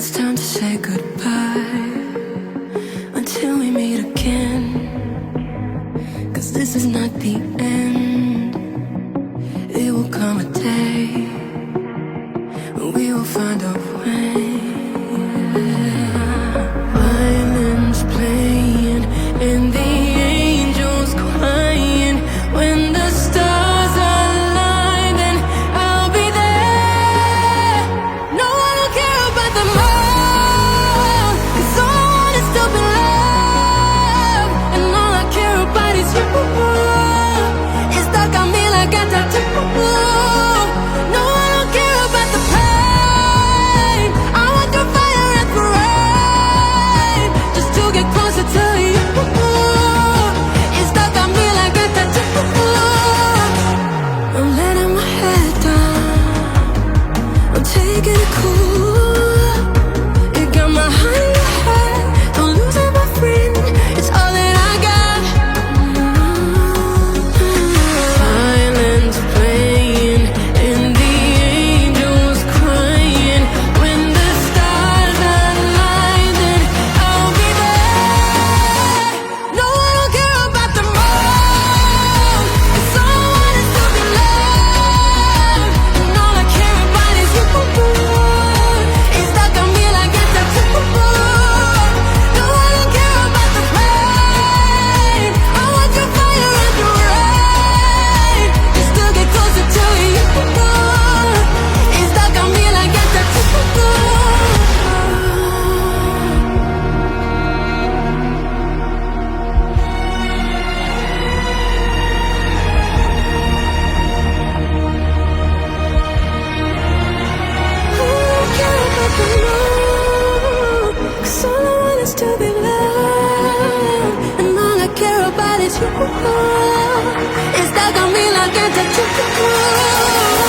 it's time to say goodbye until we meet again. 'Cause this is not the end. It will come a day when we will find a way. Violins playing and the angels crying. When the stars align, then I'll be there. No one will care about the moon, 'cause all I want is to be loved, and all I care about is you. It's stuck on me like a tattoo. No one will care about the pain. I want the fire and the rain, just to get closer to you. It's stuck on me like a tattoo. I'm letting my head down, I'm taking it cool. You got my heart in your head, don't lose it, my friend. It's all that I got. Violins playing and the angels crying. When the stars align, then I'll be there. No one will care about the moon, 'cause all I want is to be loved, and all I care about is you. It's stuck on me like a tattoo. No one will care about the pain. I want your fire and your rain, just to get closer to you. It's stuck on me like a tattoo. Cause all I want is to be loved, and all I care about is you. It's stuck on me like a tattoo.